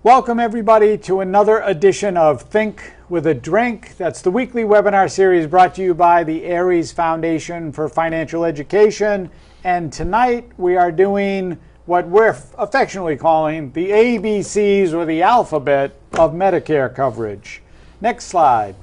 Welcome everybody to another edition of Think with a Drink. That's the weekly webinar series brought to you by the Ares Foundation for Financial Education. And tonight we are doing what we're affectionately calling the ABCs, or the alphabet of Medicare coverage. Next slide.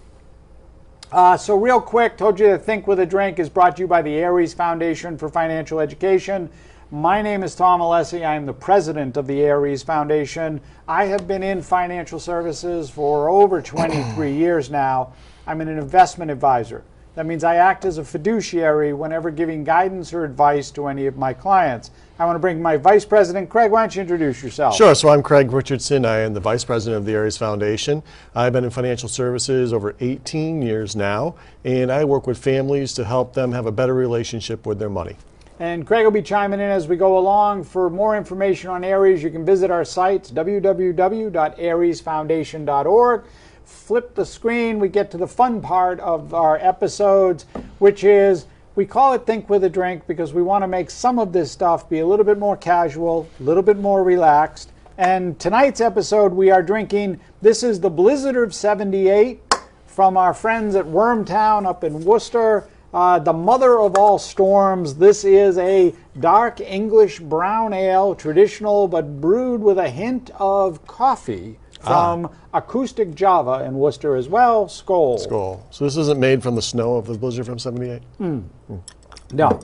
So real quick, told you that Think with a Drink is brought to you by the Ares Foundation for Financial Education. My name is Tom Alessi. I am the president of the Ares Foundation. I have been in financial services for over 23 years now. I'm an investment advisor. That means I act as a fiduciary whenever giving guidance or advice to any of my clients. I want to bring my vice president. Craig, why don't you introduce yourself? Sure. So I'm Craig Richardson. I am the vice president of the Ares Foundation. I've been in financial services over 18 years now, and I work with families to help them have a better relationship with their money. And Craig will be chiming in as we go along. For more information on Ares, you can visit our site, www.aresfoundation.org. Flip the screen, we get to the fun part of our episodes, which is, we call it Think with a Drink because we want to make some of this stuff be a little bit more casual, a little bit more relaxed. And tonight's episode, we are drinking, this is the Blizzard of 78 from our friends at Wormtown up in Worcester. The mother of all storms. This is a dark English brown ale, traditional but brewed with a hint of coffee from Acoustic Java in Worcester as well. Skol. Skol. So this isn't made from the snow of the blizzard from 78? No.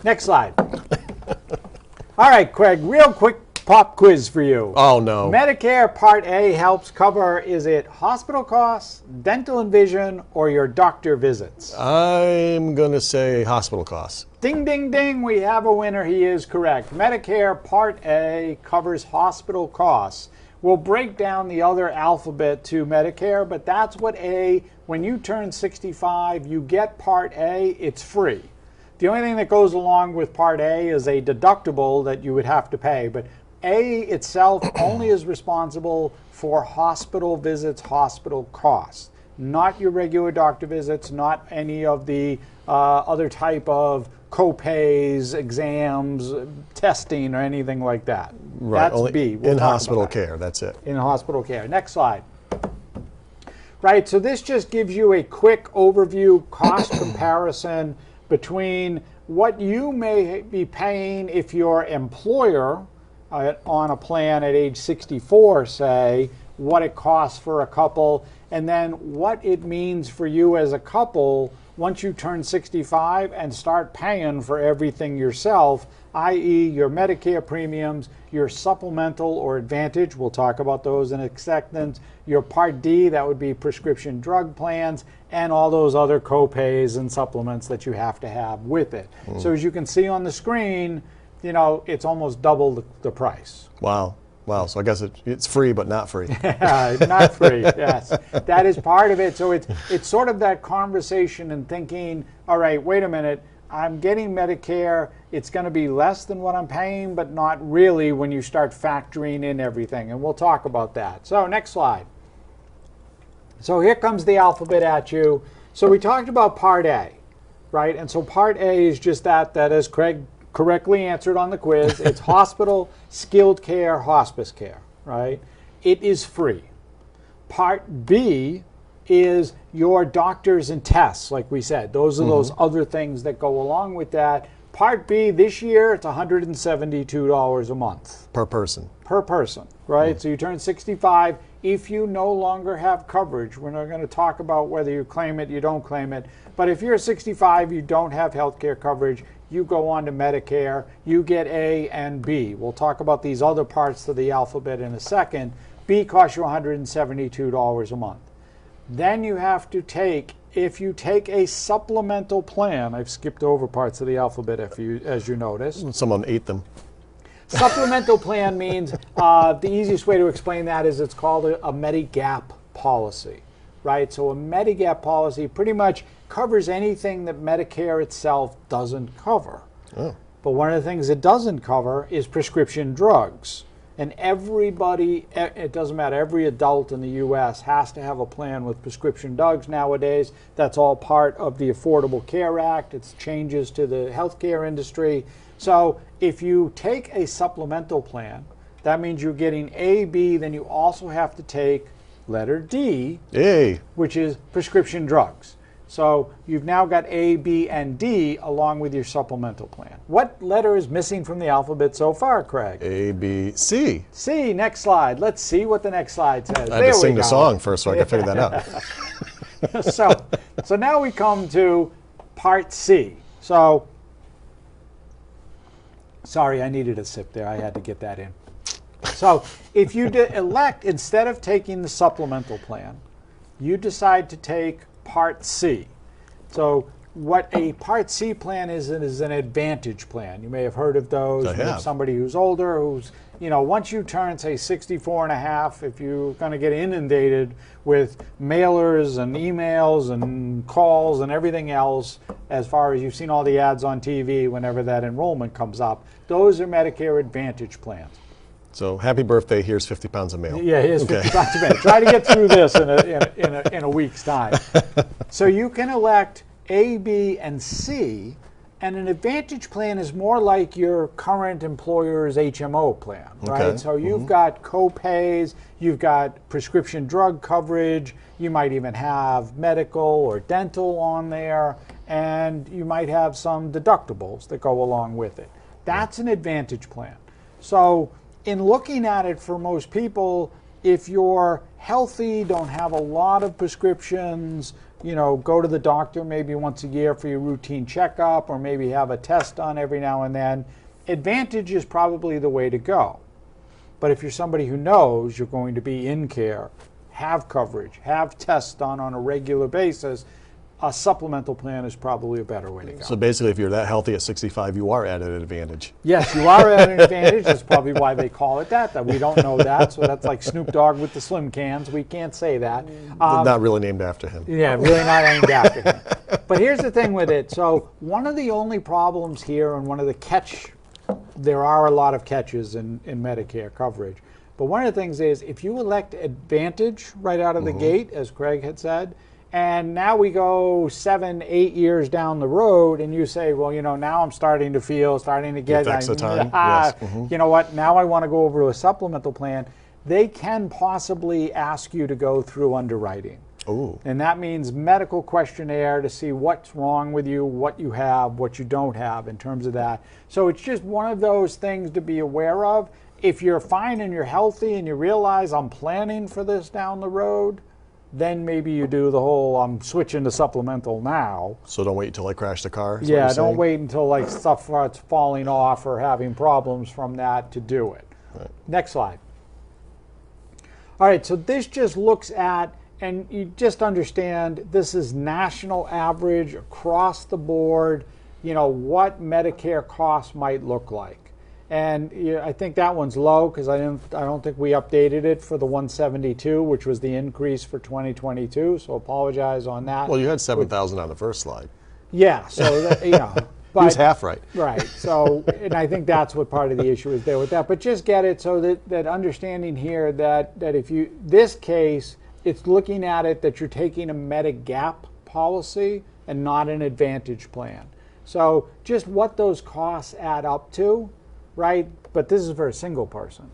Next slide. All right, Craig, real quick pop quiz for you. Oh, no. Medicare Part A helps cover, is it hospital costs, dental and vision, or your doctor visits? I'm going to say hospital costs. Ding, ding, ding, we have a winner. He is correct. Medicare Part A covers hospital costs. We'll break down the other alphabet to Medicare, but that's what A, when you turn 65, you get Part A, it's free. The only thing that goes along with Part A is a deductible that you would have to pay, but A itself only is responsible for hospital visits, hospital costs, not your regular doctor visits, not any of the other type of co-pays, exams, testing, or anything like that. Right. That's only B. in hospital care, that's it. In hospital care. Next slide. Right, so this just gives you a quick overview, cost comparison between what you may be paying if your employer on a plan at age 64, say, what it costs for a couple, and then what it means for you as a couple once you turn 65 and start paying for everything yourself, i.e. your Medicare premiums, your supplemental or advantage, we'll talk about those in a second, your Part D, that would be prescription drug plans, and all those other co-pays and supplements that you have to have with it. So as you can see on the screen, you know, it's almost double the price. Wow. Wow. So I guess it's free, but not free. Not free, yes. That is part of it. So it's sort of that conversation and thinking, all right, wait a minute, I'm getting Medicare, it's going to be less than what I'm paying, but not really when you start factoring in everything. And we'll talk about that. So next slide. So here comes the alphabet at you. So we talked about Part A, right? And so Part A is just that as Craig correctly answered on the quiz. It's hospital, skilled care, hospice care, right? It is free. Part B is your doctors and tests, like we said. Those are those other things that go along with that. Part B this year, it's $172 a month. Per person. Per person, right? So you turn 65. If you no longer have coverage, we're not going to talk about whether you claim it, you don't claim it. But if you're 65, you don't have health care coverage, you go on to Medicare, you get A and B. We'll talk about these other parts of the alphabet in a second. B costs you $172 a month. Then you have to take, if you take a supplemental plan, I've skipped over parts of the alphabet as you notice. Someone ate them. Supplemental plan means, the easiest way to explain that is it's called a Medigap policy, right? So a Medigap policy pretty much covers anything that Medicare itself doesn't cover. Oh. But one of the things it doesn't cover is prescription drugs. And everybody, it doesn't matter, every adult in the U.S. has to have a plan with prescription drugs nowadays. That's all part of the Affordable Care Act. It's changes to the healthcare industry. So if you take a supplemental plan, That means you're getting A, B, then you also have to take letter D, A. which is prescription drugs. So you've now got A, B, and D along with your supplemental plan. What letter is missing from the alphabet so far, Craig? A, B, C. C, next slide. Let's see what the next slide says. I had to sing the song first so I could figure that out. So now we come to part C. So, sorry, I needed a sip there. I had to get that in. So if you elect, instead of taking the supplemental plan, you decide to take Part C. So what a Part C plan is an advantage plan. You may have heard of those. I have. Somebody who's older, who's, once you turn, say, 64 and a half, if you're going to get inundated with mailers and emails and calls and everything else, as far as you've seen all the ads on TV whenever that enrollment comes up, those are Medicare Advantage plans. So happy birthday, here's 50 pounds of mail. Yeah, here's 50 pounds of mail. Try to get through this in a week's time. So you can elect A, B, and C, and an Advantage plan is more like your current employer's HMO plan, right? Okay. So you've got co-pays, you've got prescription drug coverage, you might even have medical or dental on there, and you might have some deductibles that go along with it. That's an Advantage plan. So in looking at it for most people, if you're healthy, don't have a lot of prescriptions, go to the doctor maybe once a year for your routine checkup, or maybe have a test done every now and then, Advantage is probably the way to go. But if you're somebody who knows you're going to be in care, have coverage, have tests done on a regular basis, a supplemental plan is probably a better way to go. So basically, if you're that healthy at 65, you are at an advantage. Yes, you are at an advantage. That's probably why they call it that we don't know that. So that's like Snoop Dogg with the Slim Cans. We can't say that. Not really named after him. Yeah, really not named after him. But here's the thing with it. So one of the only problems here, and one of the there are a lot of catches in Medicare coverage. But one of the things is, if you elect Advantage right out of the gate, as Craig had said, and now we go 7, 8 years down the road, and you say, well, now I'm starting to get effects of time. Yes. You know what, now I want to go over to a supplemental plan. They can possibly ask you to go through underwriting. Ooh. And that means medical questionnaire to see what's wrong with you, what you have, what you don't have in terms of that. So it's just one of those things to be aware of. If you're fine and you're healthy and you realize I'm planning for this down the road, then maybe you do the whole I'm switching to supplemental now. So don't wait until I crash the car? Yeah, don't wait until stuff starts falling off or having problems from that to do it. Right. Next slide. All right, so this just looks at, and you just understand this is national average across the board, what Medicare costs might look like. And I think that one's low because I don't think we updated it for the 172, which was the increase for 2022. So apologize on that. Well, you had 7,000 on the first slide. Yeah, so that, but, He was half right. Right. So, and I think that's what part of the issue is there with that. But just get it so that understanding here that if this case, it's looking at it that you're taking a Medigap policy and not an Advantage plan. So just what those costs add up to. Right, but this is for a single person.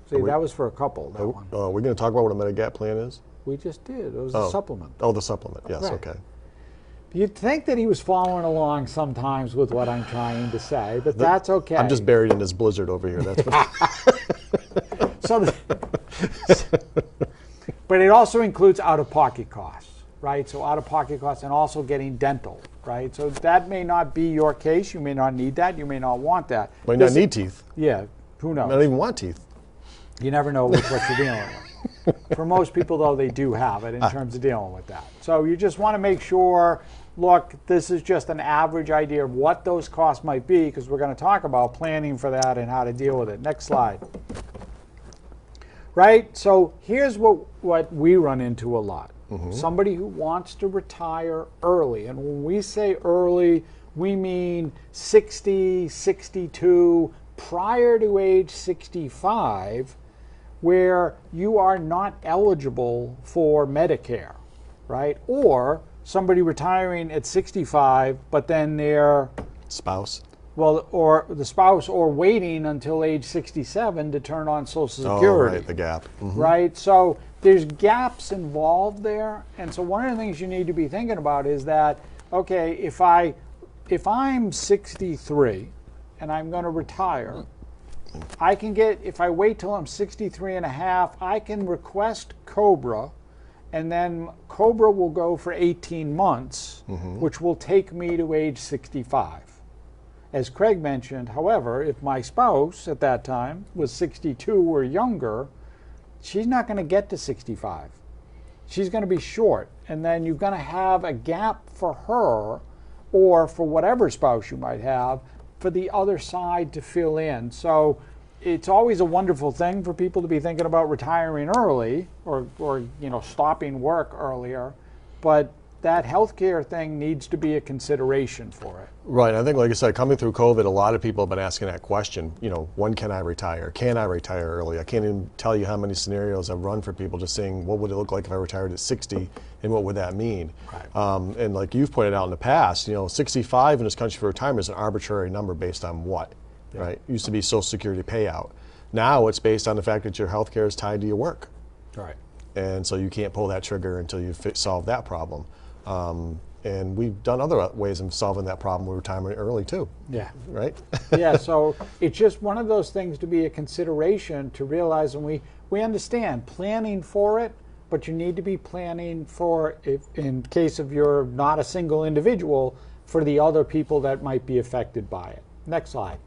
See, that was for a couple, that one. We're going to talk about what a Medigap plan is? We just did. It was a supplement. Oh, the supplement. Yes, Right. Okay. You'd think that he was following along sometimes with what I'm trying to say, but that's okay. I'm just buried in this blizzard over here. That's what. But it also includes out-of-pocket costs, right? So out-of-pocket costs and also getting dental, right? So that may not be your case. You may not need that. You may not want that. Might not need teeth. Yeah, who knows? I don't even want teeth. You never know with what you're dealing with. For most people, though, they do have it in terms of dealing with that. So you just want to make sure, look, this is just an average idea of what those costs might be, because we're going to talk about planning for that and how to deal with it. Next slide. Right? So here's what we run into a lot. Somebody who wants to retire early. And when we say early, we mean 60, 62, prior to age 65, where you are not eligible for Medicare, right? Or somebody retiring at 65, but then their Spouse. Well, or the spouse, or waiting until age 67 to turn on Social Security. Oh, right, the gap. Right? So there's gaps involved there. And so one of the things you need to be thinking about is that, okay, if I'm 63 and I'm going to retire, I can get, if I wait till I'm 63 and a half, I can request COBRA, and then COBRA will go for 18 months, which will take me to age 65. As Craig mentioned, however, if my spouse at that time was 62 or younger, she's not going to get to 65. She's going to be short, and then you're going to have a gap for her, or for whatever spouse you might have, for the other side to fill in. So it's always a wonderful thing for people to be thinking about retiring early, or stopping work earlier, but that healthcare thing needs to be a consideration for it. Right. I think, like I said, coming through COVID, a lot of people have been asking that question. When can I retire? Can I retire early? I can't even tell you how many scenarios I've run for people just saying, what would it look like if I retired at 60, and what would that mean? Right. And like you've pointed out in the past, 65 in this country for retirement is an arbitrary number based on what? Yeah. Right? It used to be Social Security payout. Now it's based on the fact that your health care is tied to your work. Right. And so you can't pull that trigger until you solve that problem. And we've done other ways of solving that problem with retirement early too. Yeah. Right? Yeah, so it's just one of those things to be a consideration, to realize, and we understand planning for it, but you need to be planning for, if, in case of you're not a single individual, for the other people that might be affected by it. Next slide.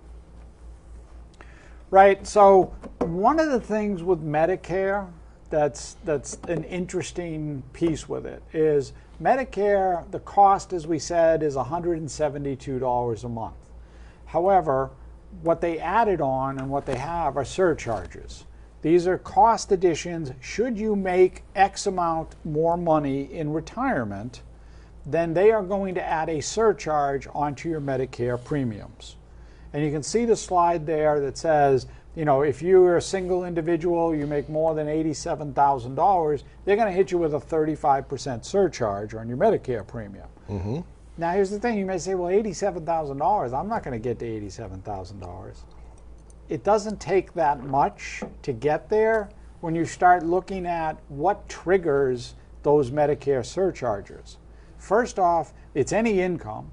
Right, so one of the things with Medicare that's an interesting piece with it is Medicare, the cost, as we said, is $172 a month. However, what they added on and what they have are surcharges. These are cost additions. Should you make X amount more money in retirement, then they are going to add a surcharge onto your Medicare premiums. And you can see the slide there that says, if you're a single individual, you make more than $87,000, they're going to hit you with a 35% surcharge on your Medicare premium. Now, here's the thing. You may say, well, $87,000, I'm not going to get to $87,000. It doesn't take that much to get there when you start looking at what triggers those Medicare surcharges. First off, it's any income.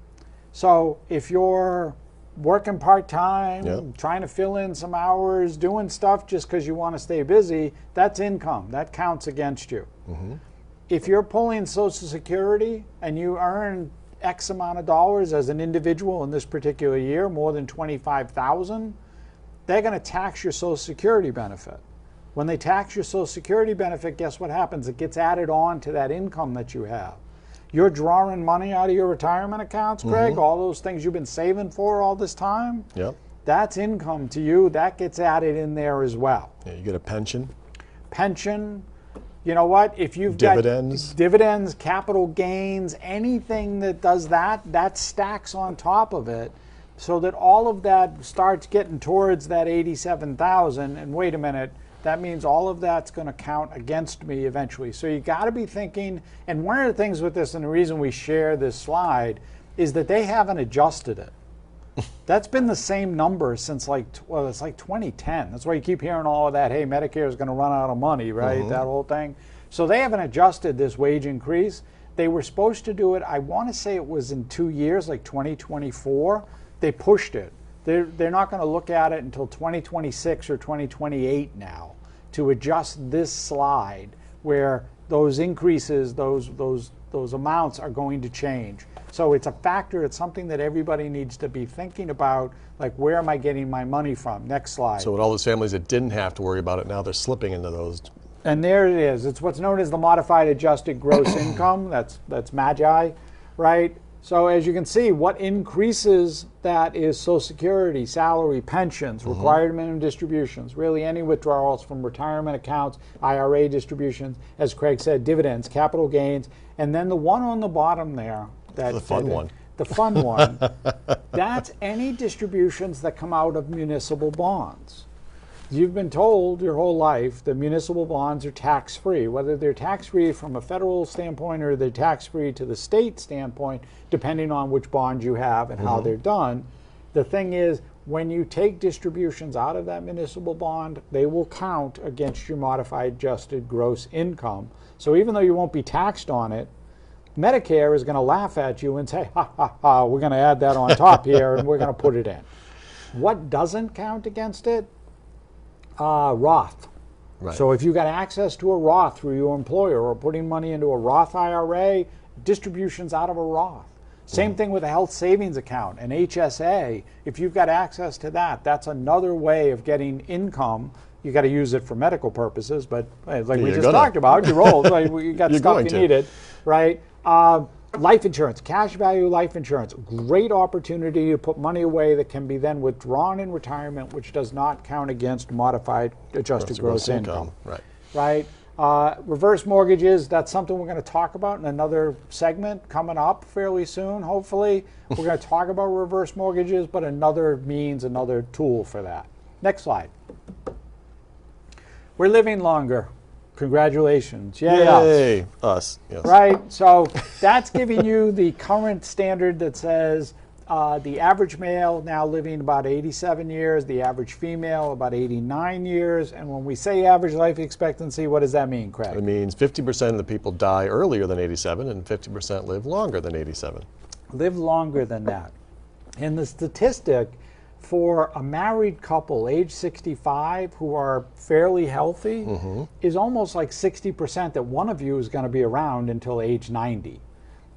So if you're working part-time, trying to fill in some hours, doing stuff just because you want to stay busy, that's income. That counts against you. If you're pulling Social Security and you earn X amount of dollars as an individual in this particular year, more than $25,000, they're going to tax your Social Security benefit. When they tax your Social Security benefit, guess what happens? It gets added on to that income that you have. You're drawing money out of your retirement accounts, Craig, all those things you've been saving for all this time. That's income to you. That gets added in there as well. Yeah, you get a pension. Pension. You know what? If you've got dividends, capital gains, anything that does that, that stacks on top of it, so that all of that starts getting towards that $87,000. And wait a minute, that means all of that's going to count against me eventually. So you got to be thinking, and one of the things with this, and the reason we share this slide, is that they haven't adjusted it. That's been the same number since it's like 2010. That's why you keep hearing all of that, hey, Medicare is going to run out of money, right? That whole thing. So they haven't adjusted this wage increase. They were supposed to do it, I want to say it was in 2 years, like 2024. They pushed it. They're not going to look at it until 2026 or 2028 now to adjust this slide where those increases, those amounts are going to change. So it's a factor. It's something that everybody needs to be thinking about, like, where am I getting my money from? Next slide. So with all those families that didn't have to worry about it, now they're slipping into those. And there it is. It's what's known as the modified adjusted gross income. That's MAGI, right? So as you can see, what increases that is Social Security, salary, pensions, required minimum distributions, really any withdrawals from retirement accounts, IRA distributions, as Craig said, dividends, capital gains, and then the one on the bottom there. The fun one. The fun one. That's any distributions that come out of municipal bonds. You've been told your whole life that municipal bonds are tax-free, whether they're tax-free from a federal standpoint or they're tax-free to the state standpoint, depending on which bonds you have and how they're done. The thing is, when you take distributions out of that municipal bond, they will count against your modified adjusted gross income. So even though you won't be taxed on it, Medicare is going to laugh at you and say, ha, ha, ha, we're going to add that on top here and we're going to put it in. What doesn't count against it? Roth. Right. So if you got access to a Roth through your employer or putting money into a Roth IRA, distributions out of a Roth. Same thing with a health savings account, an HSA. If you've got access to that, that's another way of getting income. You got to use it for medical purposes, but like we just talked about, you're old, right? You got stuff you needed, right? Life insurance, cash value life insurance, great opportunity to put money away that can be then withdrawn in retirement, which does not count against modified adjusted gross income. Right. Reverse mortgages, that's something we're going to talk about in another segment coming up fairly soon, hopefully. We're going to talk about reverse mortgages, but another means, another tool for that. Next slide. We're living longer. Congratulations. Yay, us. Yes. Right, so that's giving you the current standard that says the average male now living about 87 years, the average female about 89 years. And when we say average life expectancy, what does that mean, Craig? It means 50% of the people die earlier than 87 and 50% live longer than 87. Live longer than that. And the statistic for a married couple age 65 who are fairly healthy is almost like 60% that one of you is going to be around until age 90.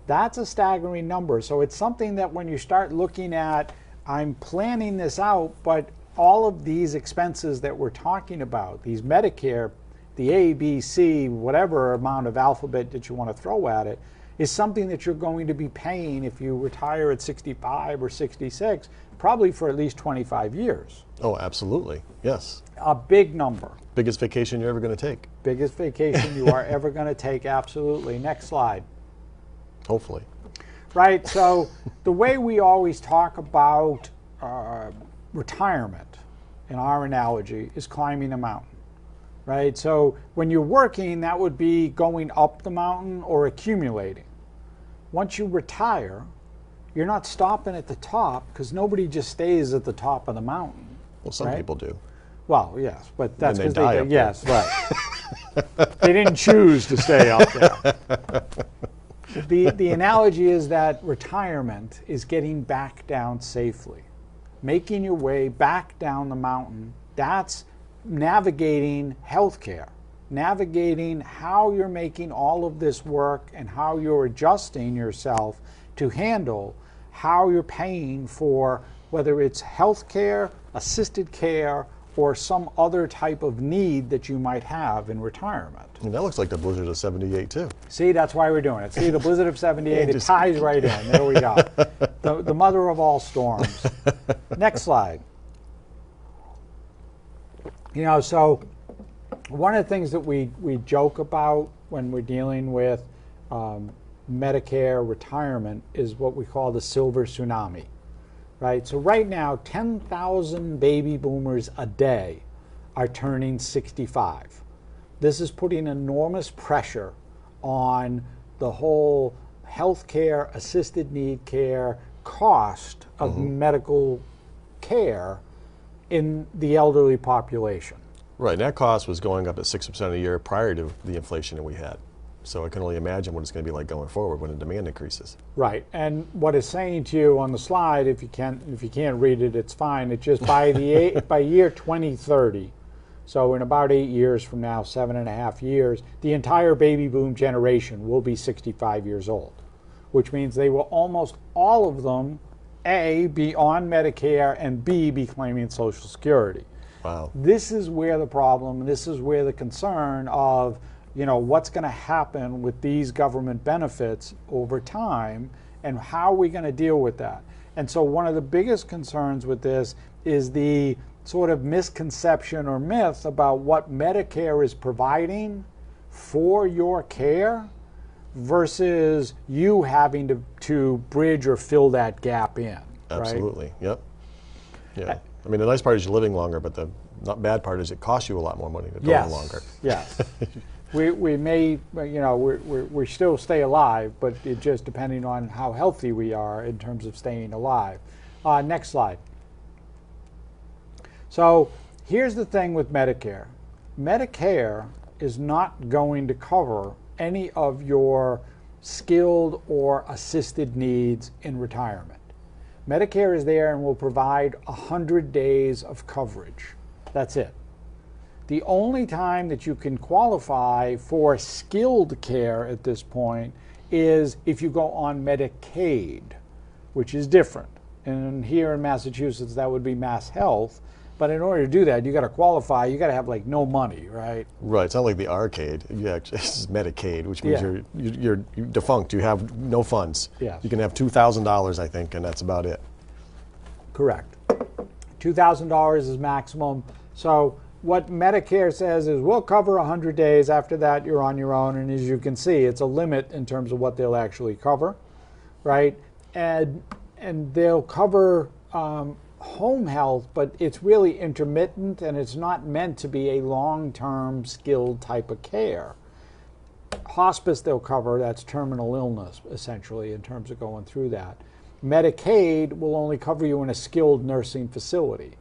That's a staggering number. So it's something that when you start looking at, I'm planning this out, but all of these expenses that we're talking about, these Medicare, the A, B, C, whatever amount of alphabet that you want to throw at it, is something that you're going to be paying if you retire at 65 or 66, probably for at least 25 years. Oh, absolutely. Yes. A big number. Biggest vacation you're ever going to take. Biggest vacation you are ever going to take, absolutely. Next slide. Hopefully. Right, so the way we always talk about retirement in our analogy is climbing a mountain. Right, so when you're working, that would be going up the mountain or accumulating. Once you retire, you're not stopping at the top because nobody just stays at the top of the mountain. Well, some people do. Well, yes, but that's because die up there. Yes, right. They didn't choose to stay up there. The analogy is that retirement is getting back down safely. Making your way back down the mountain, that's navigating healthcare, navigating how you're making all of this work and how you're adjusting yourself to handle how you're paying for whether it's healthcare, assisted care, or some other type of need that you might have in retirement. And that looks like the blizzard of 78 too. See, that's why we're doing it. See, the blizzard of 78, it ties right in. There we go. The mother of all storms. Next slide. You know, so one of the things that we joke about when we're dealing with Medicare retirement is what we call the Silver Tsunami, right? So right now, 10,000 baby boomers a day are turning 65. This is putting enormous pressure on the whole healthcare, assisted need care, cost of medical care in the elderly population. Right, and that cost was going up at 6% a year prior to the inflation that we had. So I can only imagine what it's going to be like going forward when the demand increases. Right, and what it's saying to you on the slide, if you can't read it, it's fine. It's just by year 2030, so in about 8 years from now, 7.5 years, the entire baby boom generation will be 65 years old, which means they will almost all of them, A, be on Medicare, and B, be claiming Social Security. Wow. This is where the problem, this is where the concern of, you know, what's going to happen with these government benefits over time and how are we going to deal with that? And so one of the biggest concerns with this is the sort of misconception or myth about what Medicare is providing for your care versus you having to bridge or fill that gap in. Absolutely, right? Yep. Yeah. I mean, the nice part is you're living longer, but the not bad part is it costs you a lot more money to go longer. Yes. We may, you know, we still stay alive, but it just depending on how healthy we are in terms of staying alive. Next slide. So here's the thing with Medicare. Medicare is not going to cover any of your skilled or assisted needs in retirement. Medicare is there and will provide 100 days of coverage. That's it. The only time that you can qualify for skilled care at this point is if you go on Medicaid, which is different. And here in Massachusetts, that would be Mass Health. But in order to do that, you got to qualify. You got to have like no money, right? Right. It's not like the arcade. Yeah, it's Medicaid, which means you're defunct. You have no funds. Yes. You can have $2,000, I think, and that's about it. Correct. $2,000 is maximum. So what Medicare says is we'll cover 100 days. After that, you're on your own. And as you can see, it's a limit in terms of what they'll actually cover, right? And they'll cover home health, but it's really intermittent and it's not meant to be a long-term skilled type of care. Hospice they'll cover, that's terminal illness essentially in terms of going through that. Medicaid will only cover you in a skilled nursing facility.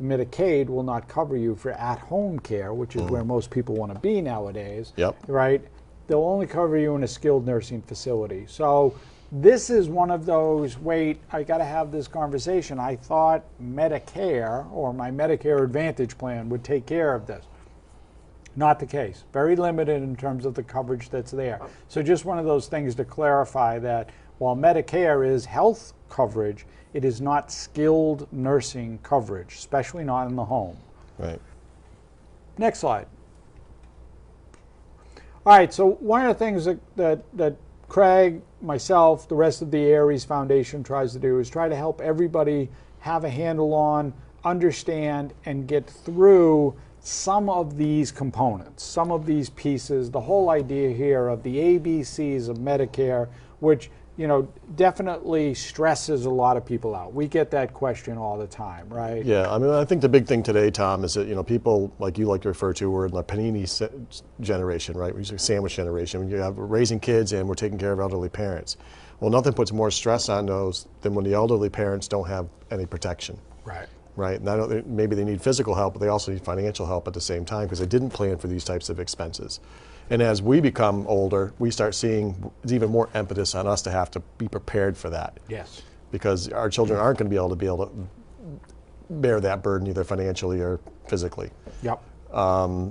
Medicaid will not cover you for at-home care, which is where most people want to be nowadays, right? They'll only cover you in a skilled nursing facility. So this is one of those, wait, I got to have this conversation. I thought Medicare or my Medicare Advantage plan would take care of this. Not the case. Very limited in terms of the coverage that's there. So just one of those things to clarify that while Medicare is health coverage, it is not skilled nursing coverage, especially not in the home. Right. Next slide. All right, so one of the things that Craig, myself, the rest of the Aries Foundation tries to do is try to help everybody have a handle on, understand, and get through some of these components, some of these pieces, the whole idea here of the ABCs of Medicare, which definitely stresses a lot of people out. We get that question all the time, right? Yeah, I mean, I think the big thing today, Tom, is that people like you like to refer to were in the panini generation, right? We say sandwich generation. You have raising kids and we're taking care of elderly parents. Well, nothing puts more stress on those than when the elderly parents don't have any protection. Right. Right. And maybe they need physical help, but they also need financial help at the same time because they didn't plan for these types of expenses. And as we become older, we start seeing even more impetus on us to have to be prepared for that. Yes. Because our children aren't going to be able to bear that burden either financially or physically. Yep.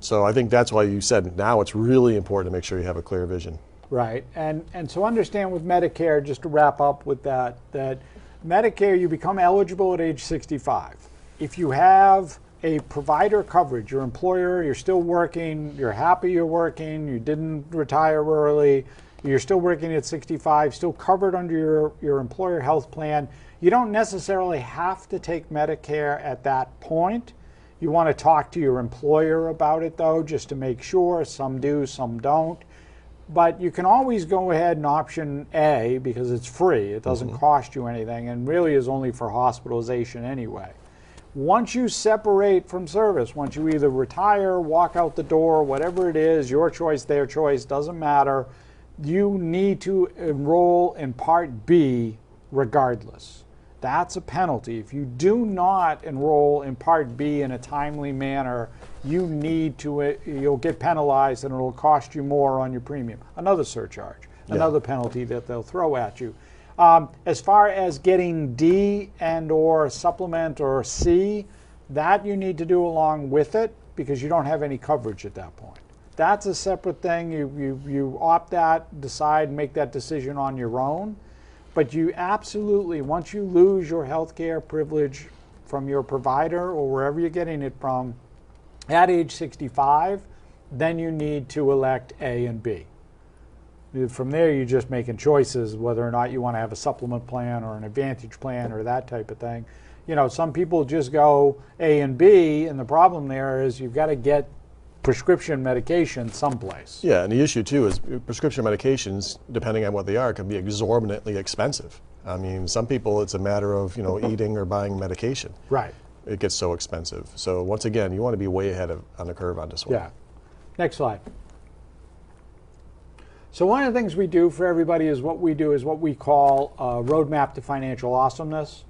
So I think that's why you said now it's really important to make sure you have a clear vision. Right. And so understand with Medicare, just to wrap up with that Medicare, you become eligible at age 65. If you have a provider coverage, your employer, you're still working, you're happy you're working, you didn't retire early, you're still working at 65, still covered under your employer health plan, you don't necessarily have to take Medicare at that point. You want to talk to your employer about it though, just to make sure. Some do, some don't. But you can always go ahead and option A because it's free. It doesn't cost you anything and really is only for hospitalization anyway. Once you separate from service, once you either retire, walk out the door, whatever it is, your choice, their choice, doesn't matter, you need to enroll in Part B regardless. That's a penalty. If you do not enroll in Part B in a timely manner, you'll get penalized and it'll cost you more on your premium. Another surcharge, another penalty that they'll throw at you. As far as getting D and or supplement or C, that you need to do along with it because you don't have any coverage at that point. That's a separate thing. You opt that, decide, make that decision on your own. But you absolutely, once you lose your health care privilege from your provider or wherever you're getting it from, at age 65, then you need to elect A and B. From there, you're just making choices whether or not you want to have a supplement plan or an advantage plan or that type of thing. Some people just go A and B, and the problem there is you've got to get prescription medication someplace. Yeah, and the issue too is prescription medications, depending on what they are, can be exorbitantly expensive. I mean, some people it's a matter of eating or buying medication. Right. It gets so expensive. So once again, you want to be way ahead on the curve on this one. Yeah. Next slide. So one of the things we do for everybody is what we call a roadmap to financial awesomeness.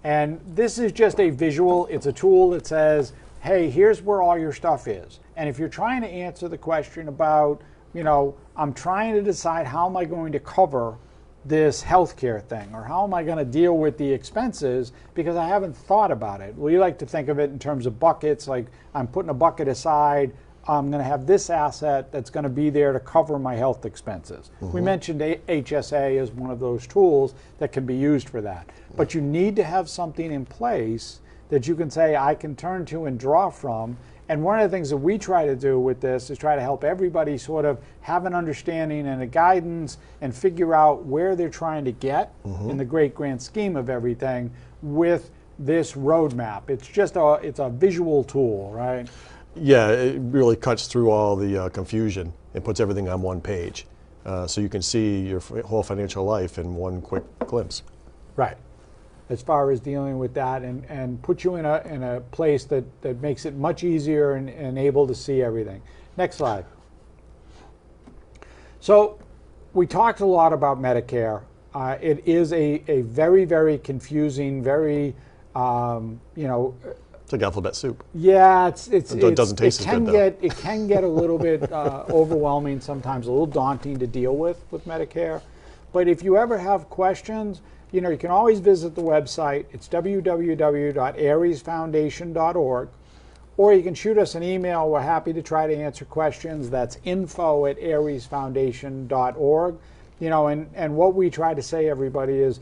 And this is just a visual. It's a tool that says, hey, here's where all your stuff is. And if you're trying to answer the question about, I'm trying to decide how am I going to cover this healthcare thing, or how am I going to deal with the expenses because I haven't thought about it. We like to think of it in terms of buckets, like I'm putting a bucket aside. I'm going to have this asset that's going to be there to cover my health expenses. We mentioned HSA as one of those tools that can be used for that. But you need to have something in place that you can say, I can turn to and draw from. And one of the things that we try to do with this is try to help everybody sort of have an understanding and a guidance and figure out where they're trying to get in the great grand scheme of everything with this roadmap. It's just it's a visual tool, right? Yeah, it really cuts through all the confusion and puts everything on one page. So you can see your whole financial life in one quick glimpse. Right. As far as dealing with that and put you in a place that makes it much easier and able to see everything. Next slide. So we talked a lot about Medicare. It is a very, very confusing, very, It's like alphabet soup. yeah, It doesn't taste as good, though. It can get a little bit overwhelming sometimes, a little daunting to deal with Medicare. But if you ever have questions, you can always visit the website. It's www.aresfoundation.org. Or you can shoot us an email. We're happy to try to answer questions. That's info@aresfoundation.org. And what we try to say, everybody, is,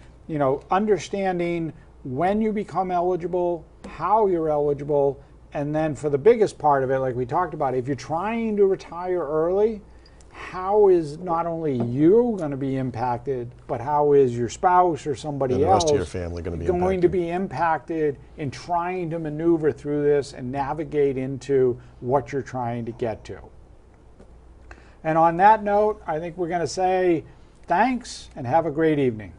understanding when you become eligible, how you're eligible, and then for the biggest part of it, like we talked about, if you're trying to retire early, how is not only you going to be impacted, but how is your spouse or somebody And the else rest of your family going to be impacted in trying to maneuver through this and navigate into what you're trying to get to. And on that note, I think we're going to say thanks and have a great evening.